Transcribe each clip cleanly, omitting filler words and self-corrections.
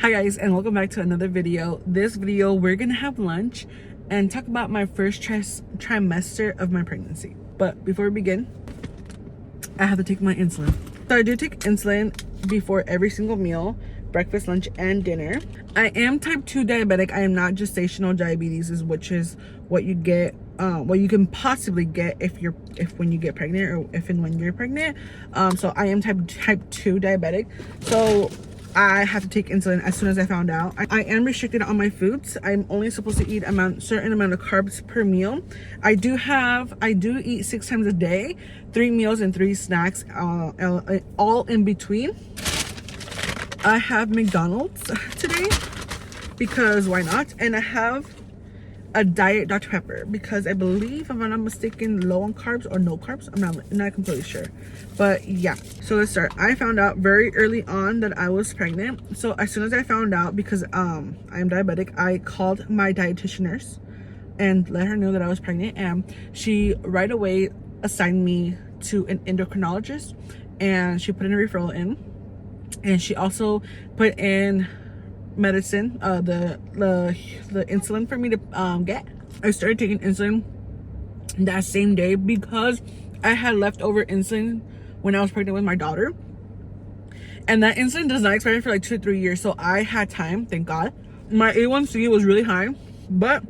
Hi guys, and welcome back to another video. This video we're gonna have lunch and talk about my first trimester of my pregnancy. But before we begin, I have to take my insulin. So I do take insulin before every single meal, breakfast, lunch, and dinner. I am type 2 diabetic. I am not gestational diabetes, which is what you get, what you can possibly get if when you get pregnant, or if and when you're pregnant. So I am type 2 diabetic. So I have to take insulin as soon as I found out. I am restricted on my foods. I'm only supposed to eat certain amount of carbs per meal. I do eat 6 times a day, 3 meals and 3 snacks, all in between. I have McDonald's today because why not? And I have a diet Dr. Pepper because I believe, if I'm not mistaken, low on carbs or no carbs. I'm not completely sure, but yeah. So let's start. I found out very early on that I was pregnant. So as soon as I found out, because I am diabetic, I called my dietitian nurse and let her know that I was pregnant, and she right away assigned me to an endocrinologist, and she put in a referral in, and she also put in medicine, the insulin for me to get. I started taking insulin that same day because I had leftover insulin when I was pregnant with my daughter, and that insulin does not expire for like 2 to 3 years, so I had time, thank God. My A1C was really high, but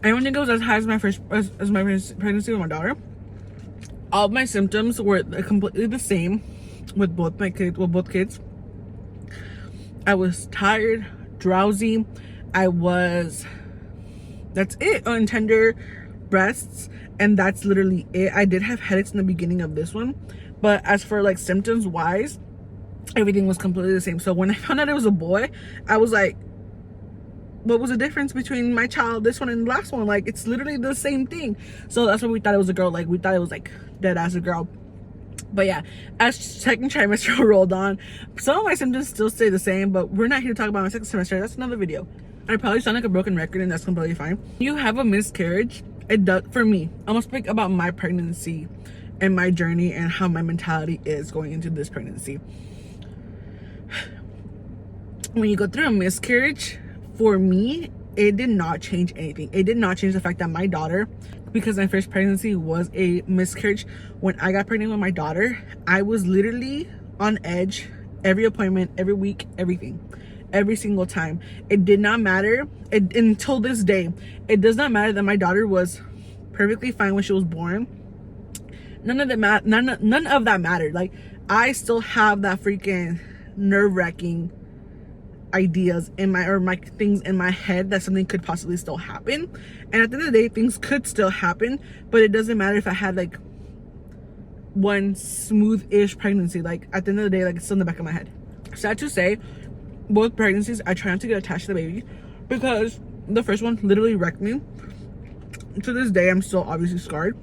I don't think it was as high as my first pregnancy with my daughter. All of my symptoms were completely the same with both kids. I was tired, drowsy. That's it, on tender breasts, and that's literally it. I did have headaches in the beginning of this one, but as for like symptoms wise, everything was completely the same. So when I found out it was a boy, I was like, what was the difference between my child, this one and the last one? Like, it's literally the same thing. So that's why we thought it was a girl. Like, we thought it was like dead ass a girl. But yeah, as second trimester rolled on, some of my symptoms still stay the same, but we're not here to talk about my second semester. That's another video. I probably sound like a broken record, and that's completely fine. You have a miscarriage, it does, for me, I'm gonna speak about my pregnancy and my journey and how my mentality is going into this pregnancy. When you go through a miscarriage, for me, it did not change anything. It did not change the fact that my daughter, because my first pregnancy was a miscarriage, when I got pregnant with my daughter, I was literally on edge every appointment, every week, everything, every single time. It did not matter, until this day, it does not matter that my daughter was perfectly fine when she was born. None of that mattered. Like, I still have that freaking nerve-wracking ideas in my things in my head that something could possibly still happen. And at the end of the day, things could still happen, but it doesn't matter if I had like one smooth-ish pregnancy. Like, at the end of the day, like, it's still in the back of my head. Sad to say, both pregnancies I try not to get attached to the baby, because the first one literally wrecked me. To this day, I'm still obviously scarred.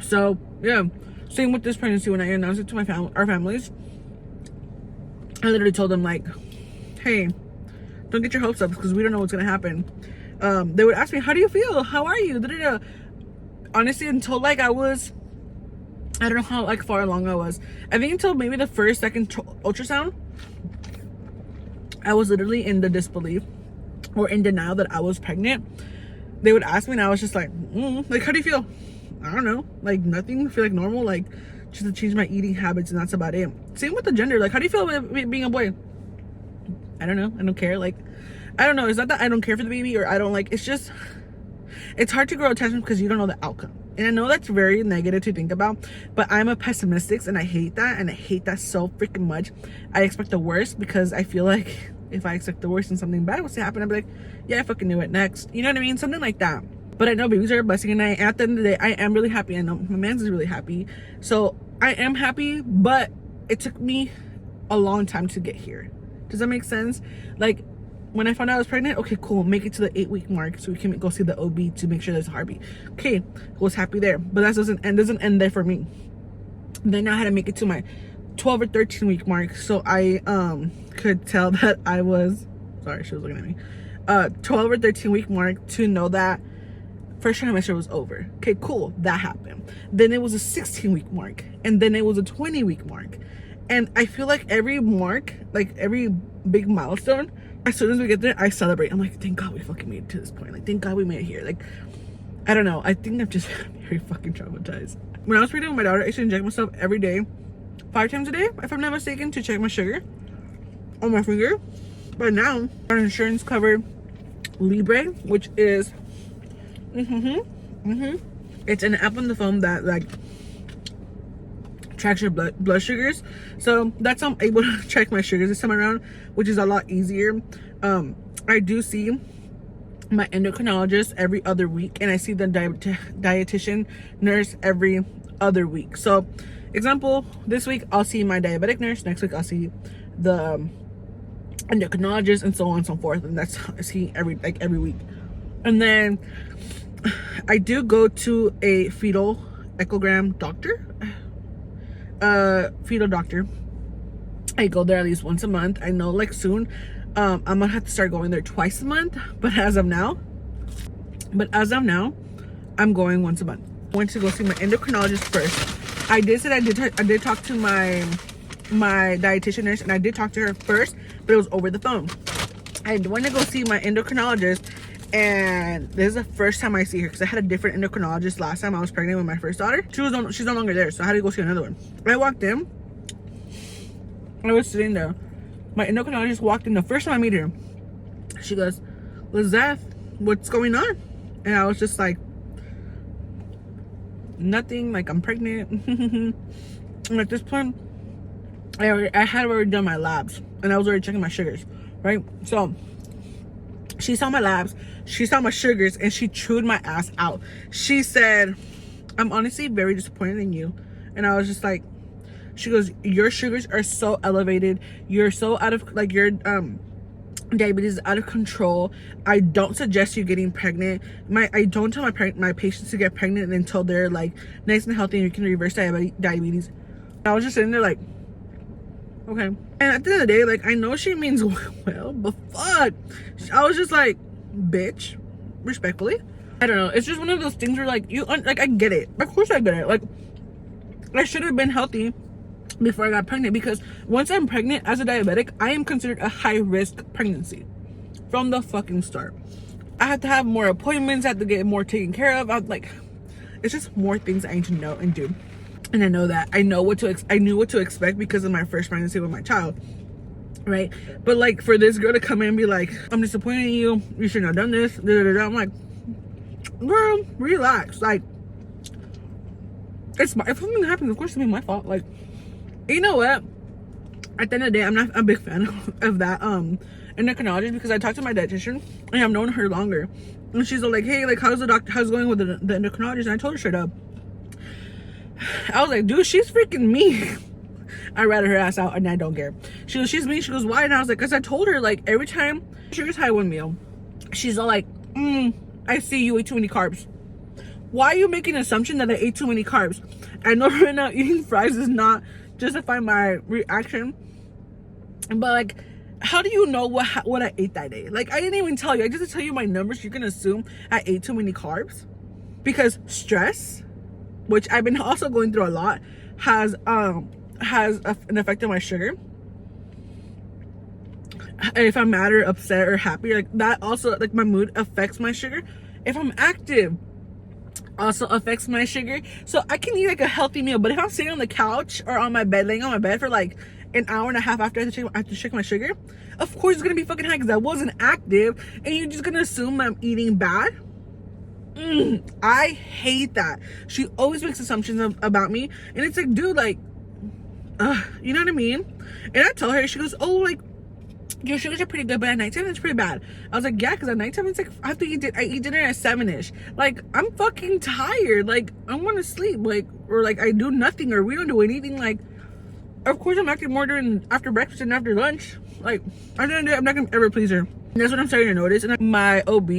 So yeah, same with this pregnancy. When I announced it to our families, I literally told them, like, hey, don't get your hopes up, because we don't know what's gonna happen. They would ask me, how do you feel, how are you, da-da-da. Honestly, until like I don't know how like far along I was, I think until maybe the second ultrasound, I was literally in the disbelief or in denial that I was pregnant. They would ask me, and I was just like, like, how do you feel? I don't know, like nothing. I feel like normal, like just to change my eating habits, and that's about it. Same with the gender. Like, how do you feel with being a boy? I don't know. I don't care. Like, I don't know. It's not that I don't care for the baby, or I don't like, it's just, it's hard to grow attachment because you don't know the outcome. And I know that's very negative to think about, but I'm a pessimist, and I hate that. And I hate that so freaking much. I expect the worst, because I feel like if I expect the worst and something bad was to happen, I'd be like, yeah, I fucking knew it, next. You know what I mean? Something like that. But I know babies are a blessing, and at the end of the day, I am really happy. I know my man's is really happy. So I am happy, but it took me a long time to get here. Does that make sense? Like, when I found out I was pregnant, okay, cool, make it to the 8-week mark so we can go see the OB to make sure there's a heartbeat. Okay, was happy there, but that doesn't end there for me. Then I had to make it to my 12 or 13 week mark, so I could tell that I was, sorry, she was looking at me, 12 or 13 week mark, to know that first trimester was over. Okay, cool, that happened. Then it was a 16 week mark, and then it was a 20 week mark. And I feel like every mark, like every big milestone, as soon as we get there, I celebrate. I'm like, thank God we fucking made it to this point. Like, thank God we made it here. Like, I don't know. I think I'm just very fucking traumatized. When I was pregnant with my daughter, I used to inject myself every day, 5 times a day, if I'm not mistaken, to check my sugar on my finger. But now, our insurance covered Libre, which is, it's an app on the phone that like tracks your blood sugars. So that's how I'm able to check my sugars this time around, which is a lot easier. I do see my endocrinologist every other week, and I see the dietitian nurse every other week. So example, this week I'll see my diabetic nurse, next week I'll see the endocrinologist, and so on and so forth. And that's I see every week. And then I do go to a fetal echogram doctor, fetal doctor. I go there at least once a month. I know like soon I'm gonna have to start going there twice a month, but as of now I'm going once a month. I went to go see my endocrinologist first. I did say I did talk to my dietitian nurse, and I did talk to her first, but it was over the phone. I went to go see my endocrinologist, and this is the first time I see her because I had a different endocrinologist last time I was pregnant with my first daughter. She's no longer there, so I had to go see another one. I walked in, I was sitting there. My endocrinologist walked in. The first time I meet her, she goes, Lizeth, what's going on? And I was just like, nothing, like I'm pregnant. And at this point, I had already done my labs, and I was already checking my sugars, right? So she saw my labs, she saw my sugars, and she chewed my ass out. She said, I'm honestly very disappointed in you. And I was just like, she goes, your sugars are so elevated, you're so out of, like, your diabetes is out of control. I don't suggest you getting pregnant. I don't tell my patients to get pregnant until they're like nice and healthy and you can reverse diabetes. I was just sitting there like, okay. And at the end of the day, like, I know she means well, but fuck, I was just like, bitch, respectfully. I don't know, it's just one of those things where like, I get it, of course I get it. Like, I should have been healthy before I got pregnant, because once I'm pregnant as a diabetic, I am considered a high risk pregnancy from the fucking start. I have to have more appointments, I have to get more taken care of. It's just more things I need to know and do. And I know that I knew what to expect because of my first pregnancy with my child, right? But like, for this girl to come in and be like, I'm disappointed in you, you shouldn't have done this, da, da, da. I'm like, girl, relax. Like, if something happens, of course it's my fault. Like, you know what, at the end of the day, I'm not a big fan of that endocrinologist, because I talked to my dietitian and I've known her longer, and she's like, hey, like, how's going with the endocrinologist? And I told her straight up, I was like, dude, she's freaking me. I ratted her ass out, and I don't care. She goes, she's mean. She goes, why? And I was like, because I told her, like, every time sugar's high one meal, she's all like, I see you ate too many carbs. Why are you making an assumption that I ate too many carbs? I know right now eating fries is not justify my reaction, but like, how do you know what I ate that day? Like, I didn't even tell you. I just tell you my numbers. You can assume I ate too many carbs, because stress, which I've been also going through a lot, has an effect on my sugar. If I'm mad or upset or happy, like, that also, like, my mood affects my sugar. If I'm active, also affects my sugar. So I can eat like a healthy meal, but if I'm sitting on the couch or on my bed, laying on my bed for like an hour and a half after I have to check my sugar, of course it's gonna be fucking high because I wasn't active, and you're just gonna assume I'm eating bad. I hate that. She always makes assumptions about me, and it's like, dude, like, you know what I mean? And I tell her, she goes, oh, like, your sugars are pretty good, but at nighttime it's pretty bad. I was like, yeah, because at nighttime it's like, I eat dinner at 7ish. Like, I'm fucking tired. Like, I want to sleep. Like, or like, I do nothing, or we don't do anything. Like, of course I'm acting more after breakfast and after lunch. Like, I'm not gonna ever please her. And that's what I'm starting to notice. And my OB,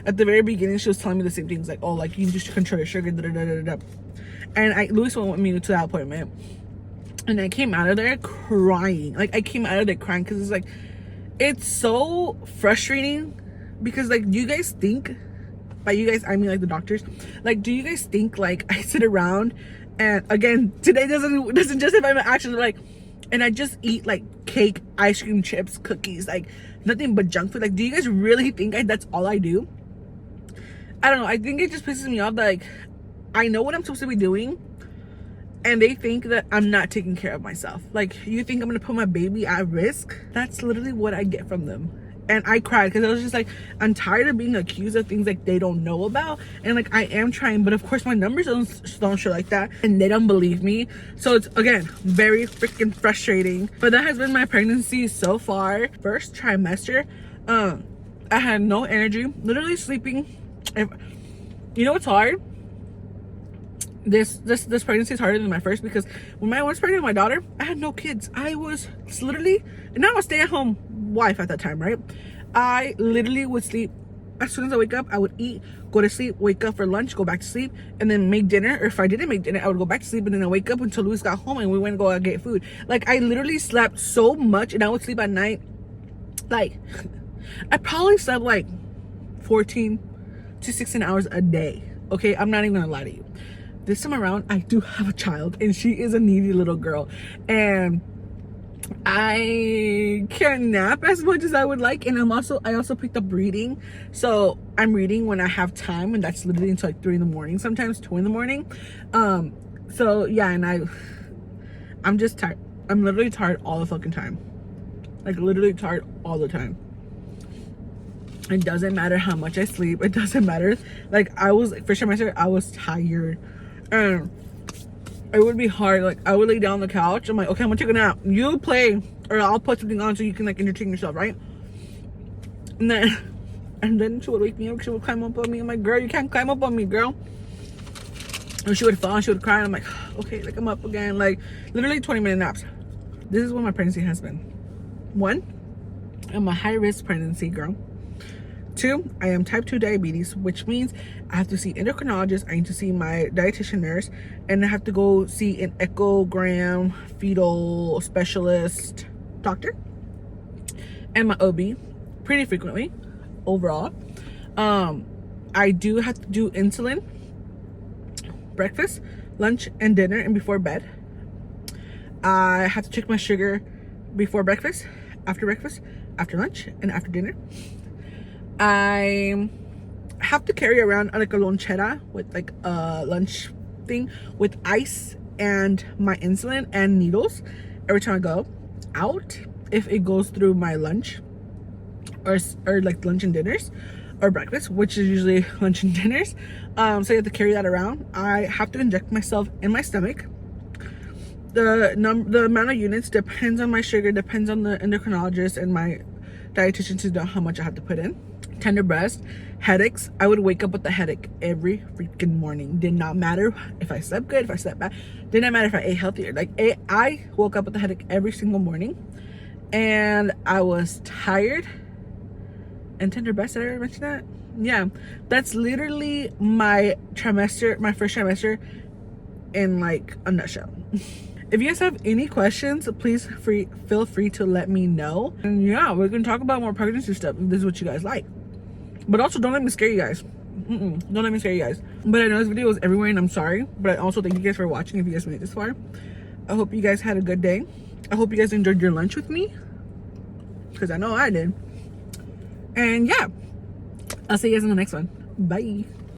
at the very beginning, she was telling me the same things, like, oh, like, you just control your sugar, da da da da da. And Louis went with me to that appointment, and I came out of there crying. Like, I came out of there crying because it's like, it's so frustrating, because like, do you guys think, by you guys I mean like the doctors, like, do you guys think like I sit around, and again, today doesn't justify my actions, like, and I just eat like cake, ice cream, chips, cookies, like nothing but junk food. Like, do you guys really think that's all I do? I don't know. I think it just pisses me off that, like, I know what I'm supposed to be doing, and they think that I'm not taking care of myself. Like, you think I'm gonna put my baby at risk? That's literally what I get from them. And I cried because I was just like, I'm tired of being accused of things like they don't know about. And like, I am trying, but of course my numbers don't show like that, and they don't believe me. So it's, again, very freaking frustrating. But that has been my pregnancy so far. First trimester, I had no energy, literally sleeping. You know what's hard? This pregnancy is harder than my first, because when I was pregnant with my daughter, I had no kids. I was literally, and I was a stay-at-home wife at that time, right? I literally would sleep. As soon as I wake up, I would eat, go to sleep, wake up for lunch, go back to sleep, and then make dinner. Or if I didn't make dinner, I would go back to sleep, and then I wake up until Luis got home and we went to go out get food. Like, I literally slept so much, and I would sleep at night. Like, I probably slept like 14 to 16 hours a day. Okay, I'm not even gonna lie to you. This time around, I do have a child, and she is a needy little girl, and I can't nap as much as I would like. And I also picked up reading, so I'm reading when I have time, and that's literally until like 3 in the morning, sometimes 2 in the morning. So yeah, and I'm just tired. I'm literally tired all the fucking time, like literally tired all the time. It doesn't matter how much I sleep, it doesn't matter. Like, I was, first trimester, I was tired, and it would be hard. Like, I would lay down on the couch, I'm like, okay, I'm gonna take a nap, you play, or I'll put something on so you can like entertain yourself, right? And then she would wake me up, she would climb up on me. I'm like, girl, you can't climb up on me, girl. And she would fall and she would cry, and I'm like, okay, like, I'm up again. Like, literally 20-minute naps. This is what my pregnancy has been. 1, I'm a high-risk pregnancy girl. 2, I am type 2 diabetes, which means I have to see endocrinologist, I need to see my dietitian nurse, and I have to go see an echogram fetal specialist doctor, and my OB pretty frequently overall. I do have to do insulin, breakfast, lunch, and dinner, and before bed. I have to check my sugar before breakfast, after lunch, and after dinner. I have to carry around like a lonchera with like a lunch thing with ice and my insulin and needles every time I go out, if it goes through my lunch or like lunch and dinners, or breakfast, which is usually lunch and dinners. So you have to carry that around. I have to inject myself in my stomach. The amount of units depends on my sugar, depends on the endocrinologist and my dietitian to know how much I have to put in. Tender breast, headaches. I would wake up with a headache every freaking morning. Did not matter if I slept good, if I slept bad. Did not matter if I ate healthier. Like, I woke up with a headache every single morning, and I was tired. And tender breast, did I ever mention that? Yeah, that's literally my trimester, my first trimester, in like a nutshell. If you guys have any questions, please feel free to let me know. And yeah, we're gonna talk about more pregnancy stuff if this is what you guys like. But also, don't let me scare you guys. Don't let me scare you guys. But I know this video is everywhere, and I'm sorry. But I also thank you guys for watching if you guys made it this far. I hope you guys had a good day. I hope you guys enjoyed your lunch with me, because I know I did. And yeah, I'll see you guys in the next one. Bye.